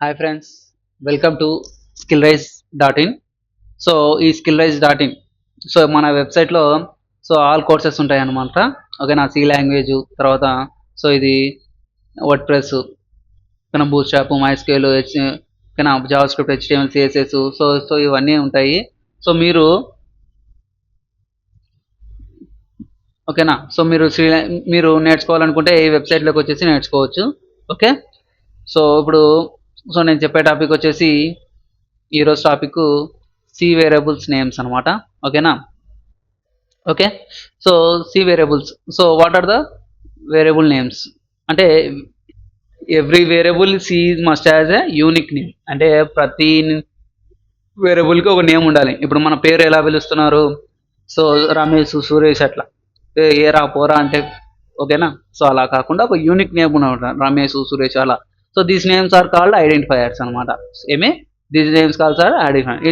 Hi friends, welcome to skillrise.in. So ఈ skillrise.in so మన వెబ్సైట్లో సో ఆల్ కోర్సెస్ ఉంటాయి అన్నమాట. ఓకేనా, సి లాంగ్వేజ్ తర్వాత సో ఇది వర్డ్ ప్రెస్ ఓకేనా, బూట్ స్ట్రాప్, మైస్క్యూఎల్, ఓకేనా, Java script, HTML, CSS so so ఇవన్నీ ఉంటాయి. సో మీరు ఓకేనా, సో మీరు నేర్చుకోవాలనుకుంటే ఈ వెబ్సైట్లోకి వచ్చేసి నేర్చుకోవచ్చు. ఓకే, సో ఇప్పుడు సో నేను చెప్పే టాపిక్ వచ్చేసి ఈరోజు టాపిక్ సి వేరియబుల్స్ నేమ్స్ అనమాట. ఓకేనా, okay. So C variables, so what are the variable names అంటే every variable C must has a unique name. అంటే ప్రతి వేరియబుల్కి ఒక నేమ్ ఉండాలి. ఇప్పుడు మన పేరు ఎలా పిలుస్తున్నారు, సో రమేష్, సురేష్ అట్లా ఏరా పోరా అంటే ఓకేనా. సో అలా కాకుండా ఒక యూనిక్ నేమ్ ఉన్న రమేష్, సురేష్ అలా. So these names are called identifiers అనమాట. ఏమి these names calls are identify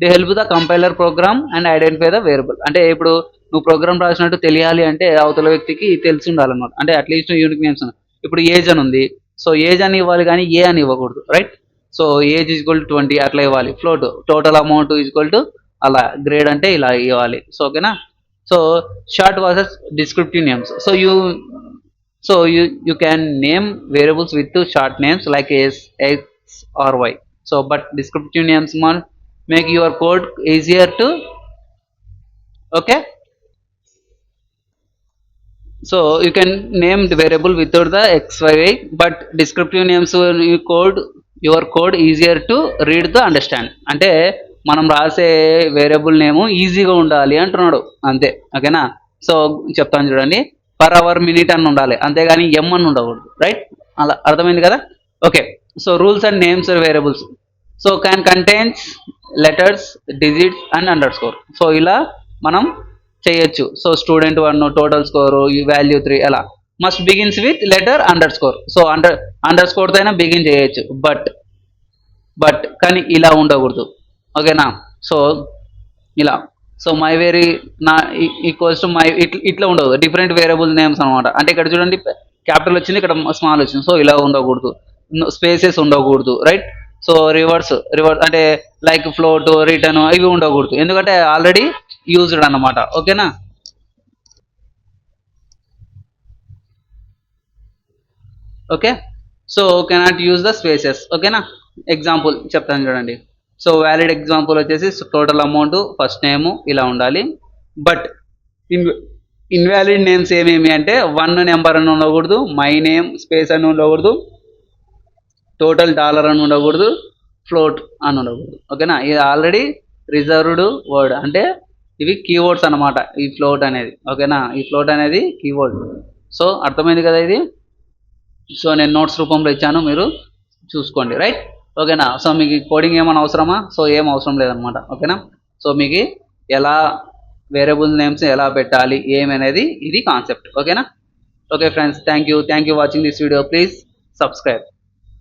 the help the compiler program and identify the variable. అంటే ఇప్పుడు నువ్వు ప్రోగ్రామ్ రాసినట్టు తెలియాలి అంటే అవతల వ్యక్తికి తెలిసి ఉండాలన్నమాట. అంటే అట్లీస్ట్ యూనిక్ నేమ్స్. ఇప్పుడు ఏజ్ అని ఉంది, సో ఏజ్ అని ఇవ్వాలి కానీ ఏ అని ఇవ్వకూడదు, right. So age equal to 20 అట్లా ఇవ్వాలి. Float total amount equal to అలా, గ్రేడ్ అంటే ఇలా ఇవ్వాలి. సో ఓకేనా. So short versus descriptive names. So you can name variables with two short names like s, x or y. So but descriptive names make your code easier to okay. So you can name the variable without the x, y, but descriptive names your code easier to read the understand. అంటే మనం రాసే variable name ఈజీగా ఉండాలి అంటున్నాడు అంతే. ఓకేనా, so చెప్తాను చూడండి. పర్ అవర్, మినిట్ అని ఉండాలి, అంతేగాని ఎం అని ఉండకూడదు, రైట్. అలా అర్థమైంది కదా. Okay, so rules and names variables. So can contains letters, digits and underscore. So ఇలా మనం చేయొచ్చు. So student 1, total score, value 3 అలా. Must begins with letter underscore. So అండర్ స్కోర్తో అయినా బిగిన్ చేయొచ్చు, బట్ కానీ ఇలా ఉండకూడదు. ఓకేనా, సో ఇలా. సో మై వేరీ నా ఈక్వల్స్ టు మై ఇట్లా ఉండదు. డిఫరెంట్ వేరియబుల్ నేమ్స్ అనమాట. అంటే ఇక్కడ చూడండి, క్యాపిటల్ వచ్చింది, ఇక్కడ స్మాల్ వచ్చింది. సో ఇలా ఉండకూడదు, స్పేసెస్ ఉండకూడదు, రైట్. సో రివర్స్ అంటే లైక్ ఫ్లోట్, రిటర్న్ ఇవి ఉండకూడదు, ఎందుకంటే ఆల్రెడీ యూజ్డ్ అన్నమాట. ఓకేనా, okay. So cannot use the spaces. ఓకేనా, ఎగ్జాంపుల్ చెప్తాను చూడండి. సో వ్యాలిడ్ ఎగ్జాంపుల్ వచ్చేసి టోటల్ అమౌంట్, ఫస్ట్ నేమ్ ఇలా ఉండాలి. బట్ ఇన్వాలిడ్ నేమ్స్ ఏమేమి అంటే 1 నెంబర్ అని ఉండకూడదు, మై నేమ్ స్పేస్ అని ఉండకూడదు, టోటల్ డాలర్ అని ఉండకూడదు, ఫ్లోట్ అని ఉండకూడదు. ఓకేనా, ఇది ఆల్రెడీ రిజర్వ్డ్ వర్డ్. అంటే ఇవి కీవర్డ్స్ అనమాట, ఈ ఫ్లోట్ అనేది. ఓకేనా, ఈ ఫ్లోట్ అనేది కీవర్డ్. సో అర్థమైంది కదా ఇది. సో నేను నోట్స్ రూపంలో ఇచ్చాను, మీరు చూసుకోండి, రైట్. ఓకేనా, సో మీకు కోడింగ్ ఏమైనా అవసరమా? సో ఏం అవసరం లేదనమాట. ఓకేనా, సో మీకు ఎలా వేరియబుల్ నేమ్స్ ఎలా పెట్టాలి ఏమనేది ఇది కాన్సెప్ట్. ఓకేనా, okay friends, thank you watching this video. Please subscribe.